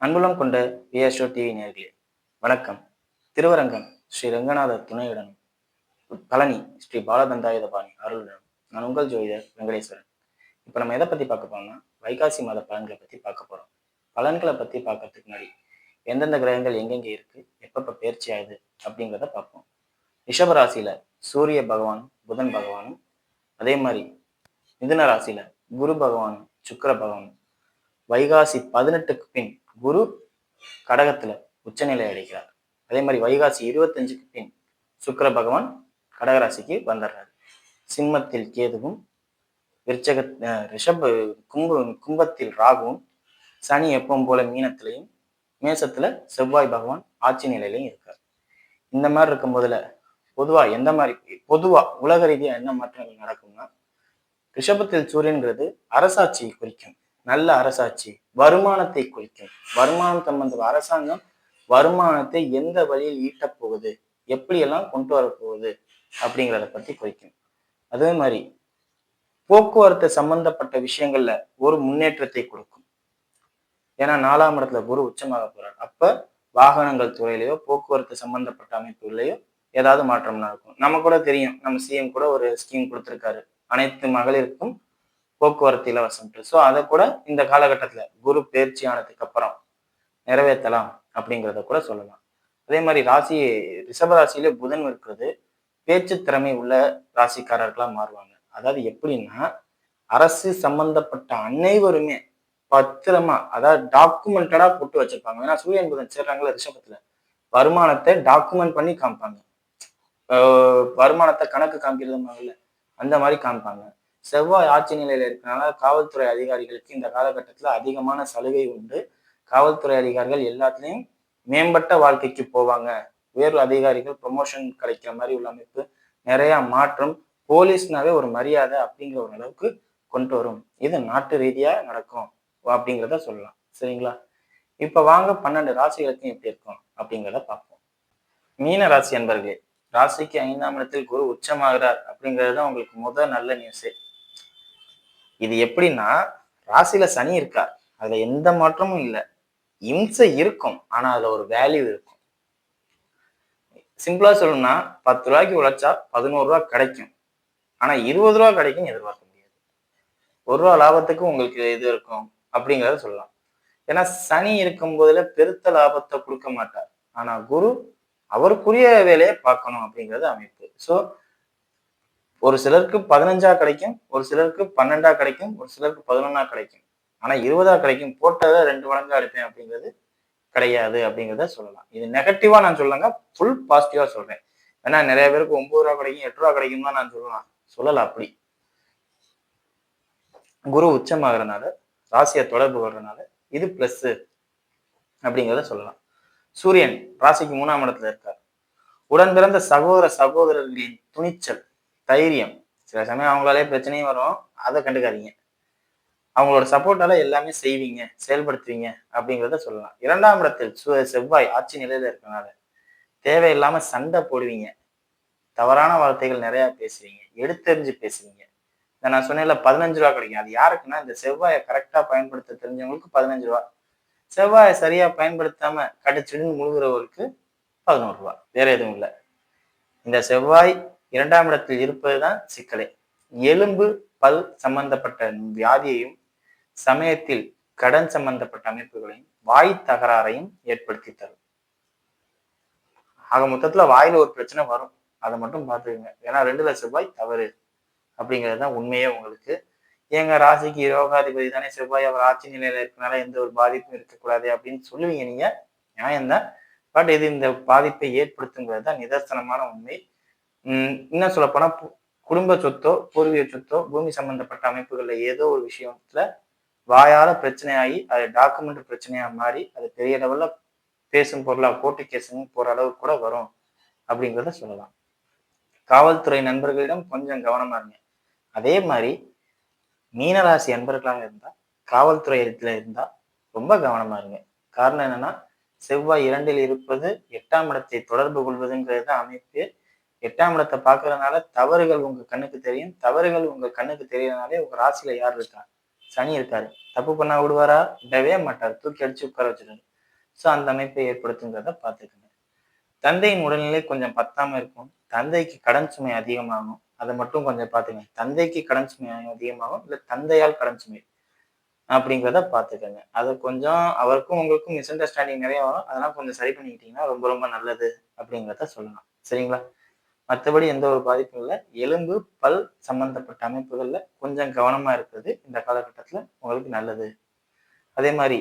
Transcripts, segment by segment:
அன்புள்ளம் கொண்ட PSO TV நேயர்களே வணக்கம். திருவரங்கம் ஸ்ரீ ரங்கநாதர் துணையுடன் பழனி ஸ்ரீ பாலதண்டாயுதபாணி அருளுடன் நான் உங்கள் ஜோதிடர் வெங்கடேஸ்வரன். இப்போ நம்ம எதை பத்தி பார்க்க போறோம்னா வைகாசி மாத பலன்களை பத்தி பார்க்க போறோம். பலன்களை பத்தி பார்க்கறதுக்கு முன்னாடி எந்தெந்த கிரகங்கள் எங்கெங்க இருக்கு, எப்பப்ப பயிற்சி ஆகுது அப்படிங்கிறத பார்ப்போம். ரிஷப ராசியில சூரிய பகவானும் புதன் பகவானும், அதே மாதிரி மிதுன ராசியில குரு பகவானும் சுக்கிர பகவானும், வைகாசி 18க்கு பின் குரு கடகத்துல உச்சநிலை அடைகிறார். அதே மாதிரி வைகாசி 25க்கு பின் சுக்கிர பகவான் கடகராசிக்கு வந்துடுறாரு. சிம்மத்தில் கேதுவும், விருச்சக ரிஷப கும்பத்தில் ராகுவும், சனி எப்பவும் போல மீனத்திலையும், மேசத்துல செவ்வாய் பகவான் ஆட்சி நிலையிலையும் இருக்கார். இந்த மாதிரி இருக்கும் போதுல பொதுவா உலக ரீதியா என்ன மாற்றங்கள் நடக்கும்னா, ரிஷபத்தில் சூரியன்கிறது அரசாட்சியை குறிக்கும். நல்ல அரசாட்சி, வருமானத்தை குறிக்கும். வருமானம் சம்பந்த அரசாங்கம் வருமானத்தை எந்த வழியில் ஈட்டப் போகுது, எப்படியெல்லாம் கொண்டு வரப்போகுது அப்படிங்கிறத பத்தி குறிக்கும். அதே மாதிரி போக்குவரத்து சம்பந்தப்பட்ட விஷயங்கள்ல ஒரு முன்னேற்றத்தை கொடுக்கும். ஏன்னா 4ஆம் இடத்துல குரு உச்சமாக போறார். அப்ப வாகனங்கள் துறையிலையோ போக்குவரத்து சம்பந்தப்பட்ட அமைப்புகளையோ ஏதாவது மாற்றம் நடக்கும். நம்ம கூட தெரியும், நம்ம சிஎம் கூட ஒரு ஸ்கீம் கொடுத்திருக்காரு, அனைத்து மகளிருக்கும் போக்குவரத்து இலவசம். ஸோ அதை கூட இந்த காலகட்டத்துல குரு பயிற்சி ஆனதுக்கு அப்புறம் நிறைவேற்றலாம் அப்படிங்கிறத கூட சொல்லலாம். அதே மாதிரி ரிஷபராசியிலே புதன் இருக்கிறது பேச்சு திறமை உள்ள ராசிக்காரர்களா மாறுவாங்க. அதாவது எப்படின்னா, அரசு சம்பந்தப்பட்ட அனைவருமே பத்திரமா, அதாவது டாக்குமெண்டடா போட்டு வச்சிருப்பாங்க. ஏன்னா சூரியன் புதன் சேர்றாங்களா ரிஷபத்துல, வருமானத்தை டாக்குமெண்ட் பண்ணி காமிப்பாங்க. வருமானத்தை கணக்கு காமிக்கிறது அந்த மாதிரி காமிப்பாங்க. செவ்வாய் ஆட்சி நிலையில இருக்கனால காவல்துறை அதிகாரிகளுக்கு இந்த காலகட்டத்துல அதிகமான சலுகை உண்டு. காவல்துறை அதிகாரிகள் எல்லாத்துலயும் மேம்பட்ட வாழ்க்கைக்கு போவாங்க. உயர் அதிகாரிகள் ப்ரொமோஷன் கிடைக்கிற மாதிரி உள்ள அமைப்பு, நிறைய மாற்றம், போலீஸ்னாவே ஒரு மரியாதை அப்படிங்கிற ஒரு அளவுக்கு கொண்டு வரும். இது நாட்டு ரீதியா நடக்கும் அப்படிங்கிறத சொல்லலாம். சரிங்களா? இப்ப வாங்க 12 ராசிகளுக்கும் எப்படி இருக்கும் அப்படிங்கிறத பார்ப்போம். மீன ராசி அன்பர்களே, ராசிக்கு 5ஆம் இடத்தில் குரு உச்சமாகிறார் அப்படிங்கிறது தான் உங்களுக்கு முதல் நல்ல நியூஸே. இது எப்படின்னா, ராசியில சனி இருக்கார், அதுல எந்த மாற்றமும் இல்லை. இம்சை இருக்கும், ஆனா அதுல ஒரு வேல்யூ இருக்கும். சிம்பிளா சொல்லணும்னா 10 ரூபாய்க்கு உழைச்சா 11 ரூபா கிடைக்கும், ஆனா 20 ரூபா கிடைக்கும் எதிர்பார்க்க முடியாது. 1 ரூபா லாபத்துக்கு உங்களுக்கு இது இருக்கும் அப்படிங்கிறத சொல்லலாம். ஏன்னா சனி இருக்கும் போதுல பெருத்த லாபத்தை கொடுக்க மாட்டார். ஆனா குரு அவருக்குரிய வேலையை பார்க்கணும் அப்படிங்கிறது அமைப்பு. ஸோ ஒரு சிலருக்கு 15 கிடைக்கும், ஒரு சிலருக்கு 12 கிடைக்கும், ஒரு சிலருக்கு 11 கிடைக்கும், ஆனா 20 கிடைக்கும். போட்டதை 2 மடங்கா எடுப்பேன் அப்படிங்கிறது கிடையாது அப்படிங்கிறத சொல்லலாம். இது நெகட்டிவா நான் சொல்லலங்க, ஃபுல் பாசிட்டிவா சொல்றேன். ஏன்னா நிறைய பேருக்கு 9 ரூபா கிடைக்கும், 8 ரூபா கிடைக்கும் தான் நான் சொல்லலாம். அப்படி குரு உச்சமாகறதுனால, ராசியை தொடர்பு கொள்றதுனால இது பிளஸ் அப்படிங்கிறத சொல்லலாம். சூரியன் ராசிக்கு 3ஆம் இடத்துல இருக்கார். உடன் பிறந்த சகோதரர்களின் துணிச்சல், தைரியம், சில சமயம் அவங்களாலே பிரச்சனையும் வரும், அதை கண்டுக்காதீங்க. அவங்களோட சப்போர்ட்டால எல்லாமே செய்வீங்க, செயல்படுத்துவீங்க அப்படிங்கிறத சொல்லலாம். 2ஆம் இடத்தில் செவ்வாய் ஆட்சி நிலையில இருக்கனால தேவையில்லாம சண்டை போடுவீங்க, தவறான வார்த்தைகள் நிறைய பேசுவீங்க, எடுத்தெறிஞ்சு பேசுவீங்க. இதை நான் சொன்னேன்ல 15 ரூபா கிடைக்கும். அது யாருக்குன்னா, இந்த செவ்வாயை கரெக்டா பயன்படுத்த தெரிஞ்சவங்களுக்கு 15 ரூபா, செவ்வாயை சரியா பயன்படுத்தாம கடிச்சிடுன்னு முழுகிறவருக்கு 11 ரூபா. வேற எதுவும் இல்லை. இந்த செவ்வாய் 2ஆம் இடத்தில் இருப்பதுதான் சிக்கலே. எலும்பு பல் சம்பந்தப்பட்ட வியாதியையும், சமயத்தில் கடன் சம்பந்தப்பட்ட அமைப்புகளையும், வாய் தகராறையும் ஏற்படுத்தி தரும். ஆக மொத்தத்துல வாயில ஒரு பிரச்சனை வரும், அதை மட்டும் பார்த்துக்குங்க. ஏன்னா 2ல செவ்வாய் தவறு அப்படிங்கிறது தான் உண்மையே. உங்களுக்கு எங்க ராசிக்கு யோகாதிபதி தானே செவ்வாய், அவர் ஆட்சி நிலையில இருக்கனால எந்த ஒரு பாதிப்பும் இருக்கக்கூடாது அப்படின்னு சொல்லுவீங்க நீங்க, நியாயம்தான். பட் இது இந்த பாதிப்பை ஏற்படுத்துங்கிறது தான் நிதர்சனமான உண்மை. இன்னும் சொல்ல போனா, குடும்ப சொத்தோ, பூர்வீக சொத்தோ, பூமி சம்பந்தப்பட்ட அமைப்புகள்ல ஏதோ ஒரு விஷயத்துல வாயால பிரச்சனையாகி அது டாக்குமெண்ட் பிரச்சனையா மாறி அது பெரிய லெவல்ல பேசும் பொருளா கோர்ட்டு கேஸுன்னு போற அளவுக்கு கூட வரும் அப்படிங்கிறத சொல்லலாம். காவல்துறை நண்பர்களிடம் கொஞ்சம் கவனமா இருங்க. அதே மாதிரி மீனராசி அன்பர்களாக இருந்தா, காவல்துறையில இருந்தா ரொம்ப கவனமா இருங்க. காரணம் என்னன்னா, செவ்வாய் 2ல் இருப்பது 8ஆம் இடத்தை தொடர்பு கொள்வதுங்கிறது அமைப்பு. 8ஆம் இடத்தை பார்க்கறதுனால தவறுகள் உங்க கண்ணுக்கு தெரியும். தவறுகள் உங்க கண்ணுக்கு தெரியறதுனாலே உங்க ராசியில யார் இருக்கா? சனி இருக்காரு. தப்பு பண்ணா விடுவாரா? விடவே மாட்டார், தூக்கி அடிச்சு உட்கார வச்சிருக்காரு. ஸோ அந்த அமைப்பை ஏற்படுத்துங்கிறத பார்த்துக்கங்க. தந்தையின் உடல்நிலை கொஞ்சம் பத்தாம இருக்கும். தந்தைக்கு கடன் சுமை அதிகமாகும். அதை மட்டும் கொஞ்சம் பார்த்துக்கங்க. தந்தைக்கு கடன் சுமை அதிகமாகும், இல்ல தந்தையால் கடன் சுமை அப்படிங்கிறத பார்த்துக்கங்க. அது கொஞ்சம் அவருக்கும் உங்களுக்கும் மிஸ் அண்டர்ஸ்டாண்டிங் நிறைய வரும். அதெல்லாம் கொஞ்சம் சரி பண்ணிக்கிட்டீங்கன்னா ரொம்ப ரொம்ப நல்லது அப்படிங்கிறத சொல்லலாம். சரிங்களா? மற்றபடி எந்த ஒரு பாதிப்பும் இல்லை. எலும்பு, பல் சம்பந்தப்பட்ட அமைப்புகள்ல கொஞ்சம் கவனமா இருக்கிறது இந்த காலகட்டத்துல உங்களுக்கு நல்லது. அதே மாதிரி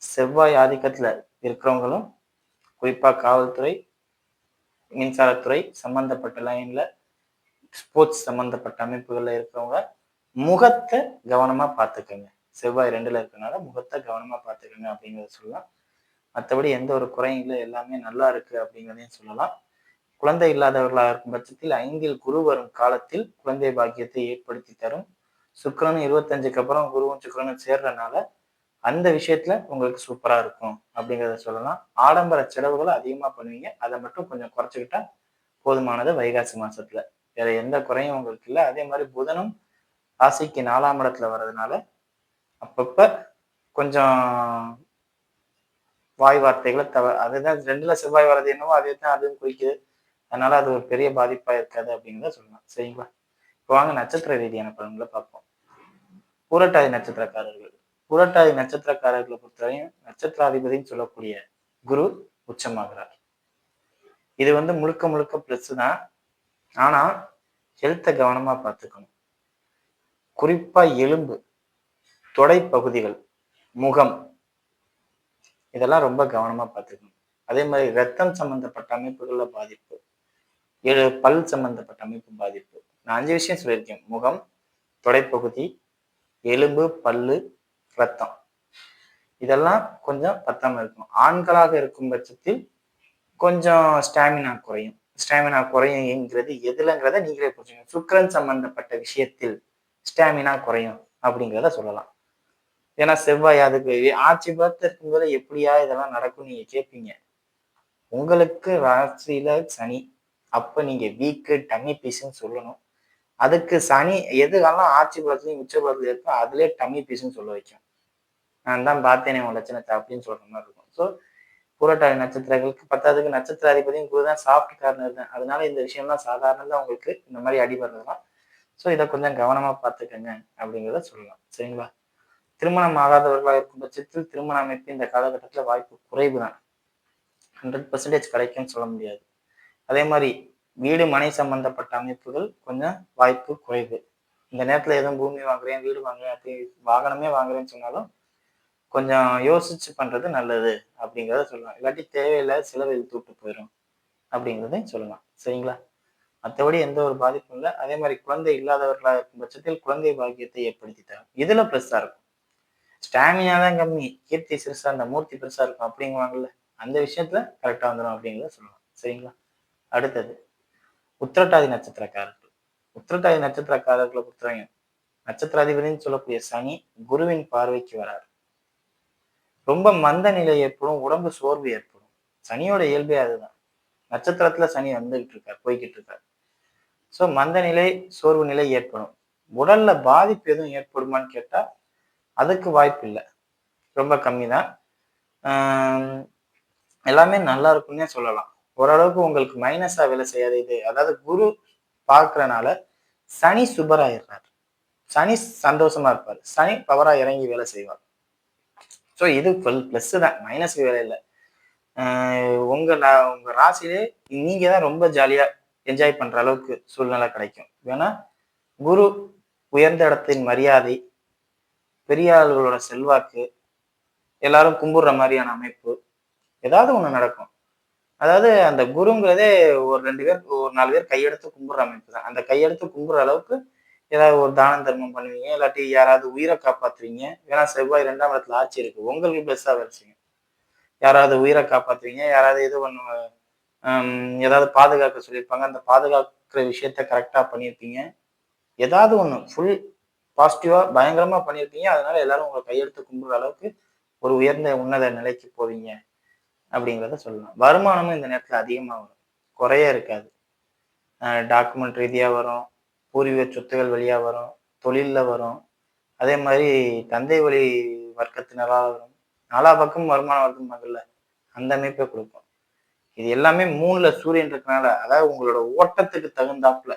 செவ்வாய் ஆதிக்கத்துல இருக்கிறவங்களும், குறிப்பா காவல்துறை, மின்சாரத்துறை சம்பந்தப்பட்ட லைன்ல, ஸ்போர்ட்ஸ் சம்பந்தப்பட்ட அமைப்புகள்ல இருக்கிறவங்க முகத்தை கவனமா பார்த்துக்கங்க. செவ்வாய் 2ல இருக்கனால முகத்தை கவனமா பார்த்துக்கங்க அப்படிங்கிறத சொல்லலாம். மற்றபடி எந்த ஒரு குறையும் இல்லை, எல்லாமே நல்லா இருக்கு அப்படிங்கிறதையும் சொல்லலாம். குழந்தை இல்லாதவர்களாக இருக்கும் பட்சத்தில் 5ல் குரு வரும் காலத்தில் குழந்தை பாக்கியத்தை ஏற்படுத்தி தரும். சுக்கிரனும் 25க்கு அப்புறம் குருவும் சுக்கிரனும் சேர்றதுனால அந்த விஷயத்துல உங்களுக்கு சூப்பரா இருக்கும் அப்படிங்கிறத சொல்லலாம். ஆடம்பர செலவுகளை அதிகமா பண்ணுவீங்க. அதை மட்டும் கொஞ்சம் குறைச்சுக்கிட்டா போதுமானது வைகாசி மாசத்துல. வேற எந்த குறையும் உங்களுக்கு இல்லை. அதே மாதிரி புதனும் ராசிக்கு 4ஆம் இடத்துல வர்றதுனால அப்பப்ப கொஞ்சம் வாய் வார்த்தைகளை அதுதான் 2ல செவ்வாய் வர்றது என்னவோ அதே தான் அதுவும் குறிக்குது. அதனால அது ஒரு பெரிய பாதிப்பா இருக்காது அப்படிங்கிறத சொல்லலாம். சரிங்களா? இப்போ வாங்க நட்சத்திர ரீதியான பலன்களை பார்ப்போம். பூரட்டாதி நட்சத்திரக்காரர்கள். பூரட்டாதி நட்சத்திரக்காரர்களை பொறுத்தவரையும் நட்சத்திராதிபதினு சொல்லக்கூடிய குரு உச்சமாகிறார். இது முழுக்க முழுக்க பிளஸ் தான். ஆனா ஹெல்த்தை கவனமா பார்த்துக்கணும். குறிப்பா எலும்பு, தொடை பகுதிகள், முகம் இதெல்லாம் ரொம்ப கவனமா பார்த்துக்கணும். அதே மாதிரி ரத்தம் சம்பந்தப்பட்ட அமைப்புகள்ல பாதிப்பு, பல் சம்பந்தப்பட்ட அமைப்பு பாதிப்பு. நான் 5 விஷயம் சொல்லியிருக்கேன். முகம், தொடைப்பகுதி, எலும்பு, பல்லு, ரத்தம். இதெல்லாம் கொஞ்சம் பத்தாம இருக்கும். ஆண்களாக இருக்கும் பட்சத்தில் கொஞ்சம் ஸ்டாமினா குறையும். ஸ்டாமினா குறையுங்கிறது எதுலங்கிறத நீங்களே புரிஞ்சுக்கணும். சுக்கிரன் சம்பந்தப்பட்ட விஷயத்தில் ஸ்டாமினா குறையும் அப்படிங்கிறத சொல்லலாம். ஏன்னா செவ்வாய் அதுக்கு ஆட்சி பார்த்து இருக்கும்போது எப்படியா இதெல்லாம் நடக்கும் நீங்க கேட்பீங்க. உங்களுக்கு ராசியில சனி, அப்ப நீங்க வீக்கு டம்மி பீஸ்ன்னு சொல்லணும். அதுக்கு சனி எதுக்கெல்லாம் ஆட்சி பலத்துலயும் உச்ச பலத்துல இருக்கோ அதுலயே டம்மி பீஸ்ன்னு சொல்ல வைக்கும். நான் தான் பார்த்தேனே உன் லட்சணத்தை அப்படின்னு சொல்ற மாதிரி இருக்கும். ஸோ பூரட்டாதி நட்சத்திரங்களுக்கு பத்தாவதுக்கு நட்சத்திர அதிபதியும் குரு தான், சாஃப்ட் கார்னர் தான். அதனால இந்த விஷயம்லாம் சாதாரண தான் உங்களுக்கு இந்த மாதிரி அடிபடுறதுலாம். ஸோ இதை கொஞ்சம் கவனமா பார்த்துக்கங்க அப்படிங்கிறத சொல்லலாம். சரிங்களா? திருமணம் ஆகாதவர்களாக இருக்கும் பட்சத்தில் திருமண அமைப்பு இந்த காலகட்டத்தில் வாய்ப்பு குறைவு தான். 100% கிடைக்கும்னு சொல்ல முடியாது. அதே மாதிரி வீடு மனை சம்பந்தப்பட்ட அமைப்புகள் கொஞ்சம் வாய்ப்பு குறைவு. இந்த நேரத்துல எதுவும் பூமி வாங்குறேன், வீடு வாங்குறேன், அப்படி வாகனமே வாங்குறேன்னு சொன்னாலும் கொஞ்சம் யோசிச்சு பண்றது நல்லது அப்படிங்கிறத சொல்லலாம். இல்லாட்டி தேவையில்லாத செலவு இழுத்து விட்டு போயிடும் அப்படிங்கிறதையும் சொல்லலாம். சரிங்களா? மற்றபடி எந்த ஒரு பாதிப்பும் இல்லை. அதே மாதிரி குழந்தை இல்லாதவர்களாக இருக்கும் பட்சத்தில் குழந்தை பாக்கியத்தை ஏற்படுத்தி தரும். இதுல பிளஸ்ஸா இருக்கும். ஸ்டாமினா தான் கம்மி, கீர்த்தி சிறுசா அந்த மூர்த்தி பெருசா இருக்கும் அப்படிங்குவாங்கல்ல, அந்த விஷயத்துல கரெக்டா வந்துடும் அப்படிங்கிறத சொல்லலாம். சரிங்களா? அடுத்தது உத்திரட்டாதி நட்சத்திரக்காரர்கள். உத்திரட்டாதி நட்சத்திரக்காரர்களை பொறுத்தவரையும் நட்சத்திராதிபதினு சொல்லக்கூடிய சனி குருவின் பார்வைக்கு வராரு. ரொம்ப மந்த நிலை ஏற்படும், உடம்பு சோர்வு ஏற்படும். சனியோட இயல்பே அதுதான். நட்சத்திரத்துல சனி வந்துகிட்டு இருக்கார், போய்கிட்டு இருக்கார். ஸோ மந்த நிலை, சோர்வு நிலை ஏற்படும். உடல்ல பாதிப்பு எதுவும் ஏற்படுமான்னு கேட்டா அதுக்கு வாய்ப்பு இல்லை, ரொம்ப கம்மி தான். எல்லாமே நல்லா இருக்குன்னே சொல்லலாம். ஓரளவுக்கு உங்களுக்கு மைனஸா வேலை செய்யாது. இது அதாவது குரு பார்க்கறனால சனி சுபராயிடுறார். சனி சந்தோஷமா இருப்பார். சனி பவரா இறங்கி வேலை செய்வார். ஸோ இது பிளஸ் தான், மைனஸ்க்கு வேலை இல்லை. உங்க ராசியிலே நீங்க தான் ரொம்ப ஜாலியா என்ஜாய் பண்ற அளவுக்கு சூழ்நிலை கிடைக்கும். ஏன்னா குரு உயர்ந்த இடத்தின் மரியாதை, பெரிய ஆளுகளோட செல்வாக்கு, எல்லாரும் கும்பிடுற மாதிரியான அமைப்பு, ஏதாவது ஒண்ணு நடக்கும். அதாவது அந்த குருங்கிறதே ஒரு 2 பேர், ஒரு 4 பேர் கையெடுத்து கும்பிடுற அமைப்பு தான். அந்த கையெடுத்து கும்பிடுற அளவுக்கு ஏதாவது ஒரு தானம் தர்மம் பண்ணுவீங்க, இல்லாட்டி யாராவது உயிரை காப்பாத்துவீங்க. ஏன்னா செவ்வாய் 2ஆம் இடத்துல ஆட்சி இருக்கு, உங்களுக்கு பெஸ்டா வேலை செய்யும். யாராவது உயிரை காப்பாத்துவீங்க, யாராவது இது பண்ணுவாங்க, ஏதாவது பாதுகாக்க சொல்லியிருப்பாங்க, அந்த பாதுகாக்கிற விஷயத்த கரெக்டா பண்ணியிருப்பீங்க. ஏதாவது ஒண்ணு ஃபுல் பாசிட்டிவா பயங்கரமா பண்ணியிருப்பீங்க. அதனால எல்லாரும் உங்களை கையெடுத்து கும்பிடுற அளவுக்கு ஒரு உயர்ந்த உன்னத நிலைக்கு போவீங்க அப்படிங்கிறத சொல்லலாம். வருமானமும் இந்த நேரத்துல அதிகமா வரும், குறைய இருக்காது. டாக்குமெண்ட் ரீதியா வரும், பூர்வீக சொத்துகள் வழியா வரும், தொழில்ல வரும். அதே மாதிரி தந்தை வழி வர்க்கத்தினரால் வரும். நாலா பக்கம் வருமானம் வருதும்பாங்கல்ல, அந்த அமைப்பை கொடுக்கும். இது எல்லாமே 3ல சூரியன் இருக்கனால, அதாவது உங்களோட ஓட்டத்துக்கு தகுந்தாப்புல,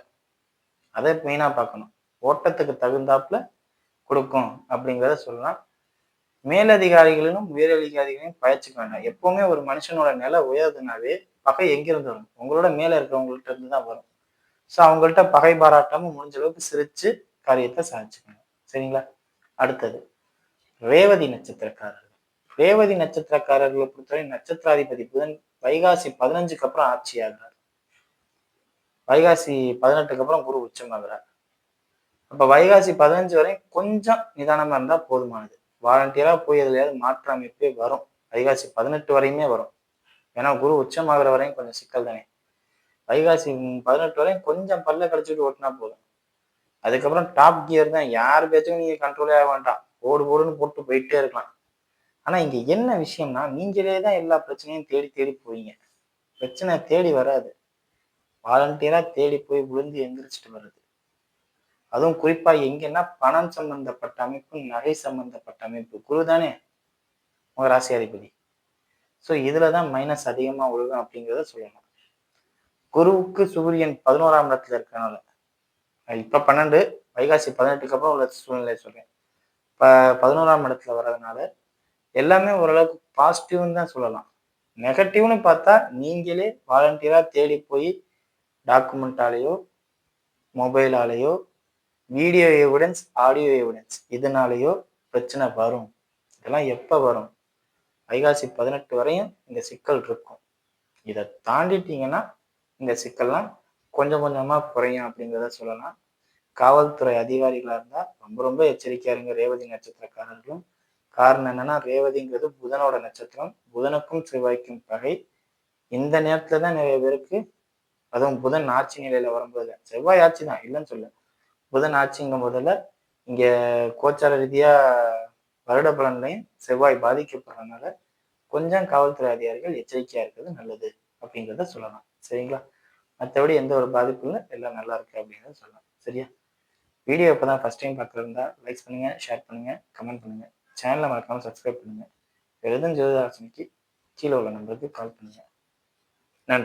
அதை மெயினா பார்க்கணும். ஓட்டத்துக்கு தகுந்தாப்புல கொடுக்கும் அப்படிங்கிறத சொல்லலாம். மேலதிகாரிகளிலும் உயரதிகாரிகளையும் பயிற்சிக்க வேண்டாம். எப்பவுமே ஒரு மனுஷனோட நிலை உயருதுனாவே பகை எங்கிருந்து வரும்? உங்களோட மேல இருக்கிறவங்கள்ட்ட இருந்து தான் வரும். ஸோ அவங்கள்ட்ட பகை பாராட்டாம முடிஞ்ச அளவுக்கு சிரிச்சு காரியத்தை சாதிச்சுக்கணும். சரிங்களா? அடுத்தது ரேவதி நட்சத்திரக்காரர்கள். ரேவதி நட்சத்திரக்காரர்களை பொறுத்தவரை நட்சத்திராதிபதி புதன் வைகாசி 15க்கு அப்புறம் ஆட்சி ஆகிறார். வைகாசி 18க்கு அப்புறம் குரு உச்சமாகிறார். அப்ப வைகாசி 15 வரை கொஞ்சம் நிதானமா இருந்தா போதுமானது. வாலண்டியரா போய் எதுலையாவது மாற்று அமைப்பே வரும். வைகாசி 18 வரையுமே வரும். ஏன்னா குரு உச்சமாகிற வரையும் கொஞ்சம் சிக்கல் தானே. வைகாசி 18 வரையும் கொஞ்சம் பல்ல கடிச்சிட்டு ஓட்டினா போதும். அதுக்கப்புறம் டாப் கியர் தான். யார் பேச்சும் நீங்க கண்ட்ரோலே ஆக வேண்டாம். ஓடு போடுன்னு போட்டு போயிட்டே இருக்கலாம். ஆனா இங்க என்ன விஷயம்னா, நீங்களே தான் எல்லா பிரச்சனையும் தேடி தேடி போவீங்க. பிரச்சனை தேடி வராது. வாலண்டியரா தேடி போய் விழுந்து எந்திரிச்சிட்டு வருது. அதுவும் குறிப்பா எங்கன்னா பணம் சம்பந்தப்பட்ட அமைப்பு, நகை சம்பந்தப்பட்ட அமைப்பு. குரு தானே உங்க ராசி அதிபதி. ஸோ இதுலதான் மைனஸ் அதிகமா விழுகும் அப்படிங்கிறத சொல்லலாம். குருவுக்கு சூரியன் 11ஆம் இடத்துல இருக்கனால, இப்ப 12 வைகாசி 18க்கு அப்புறம் உள்ள சூழ்நிலை சொல்றேன். இப்ப 11ஆம் இடத்துல வர்றதுனால எல்லாமே ஓரளவுக்கு பாசிட்டிவ்னு தான் சொல்லலாம். நெகட்டிவ்னு பார்த்தா நீங்களே வாலண்டியரா தேடி போய் டாக்குமெண்டாலேயோ, மொபைலாலேயோ, வீடியோ எவிடன்ஸ், ஆடியோ எவிடன்ஸ் இதனாலேயோ பிரச்சனை வரும். இதெல்லாம் எப்ப வரும்? வைகாசி 18 வரையும் இந்த சிக்கல் இருக்கும். இதை தாண்டிட்டீங்கன்னா இந்த சிக்கல்லாம் கொஞ்சம் கொஞ்சமா குறையும் அப்படிங்கிறத சொல்லலாம். காவல்துறை அதிகாரிகளா இருந்தா ரொம்ப ரொம்ப எச்சரிக்கையா இருங்க ரேவதி நட்சத்திரக்காரர்களும். காரணம் என்னன்னா, ரேவதிங்கிறது புதனோட நட்சத்திரம். புதனுக்கும் செவ்வாய்க்கும் பகை. இந்த நேரத்துல தான் நிறைய பேருக்கு, அதுவும் புதன் ஆட்சி நிலையில வரும்போது, செவ்வாய் ஆட்சி தான் இல்லைன்னு சொல்ல, புதன் ஆட்சிங்கும் போதுல இங்க கோச்சார ரீதியா வருட பலன்லையும் செவ்வாய் பாதிக்கப்படுறதுனால கொஞ்சம் காவல்துறை அதிகாரிகள் எச்சரிக்கையா இருக்கிறது நல்லது அப்படிங்கிறத சொல்லலாம். சரிங்களா? மற்றபடி எந்த ஒரு பாதிப்பும் இல்லை, எல்லாம் நல்லா இருக்கு அப்படிங்கிறத சொல்லலாம். சரியா? வீடியோ இப்பதான் ஃபர்ஸ்ட் டைம் பார்க்குறதா லைக் பண்ணுங்க, ஷேர் பண்ணுங்க, கமெண்ட் பண்ணுங்க. சேனலை மறக்காம சப்ஸ்கிரைப் பண்ணுங்க. எழுதும் ஜோதிட ஆலோசனைக்கு கீழே உள்ள நம்பருக்கு கால் பண்ணுங்க. நன்றி.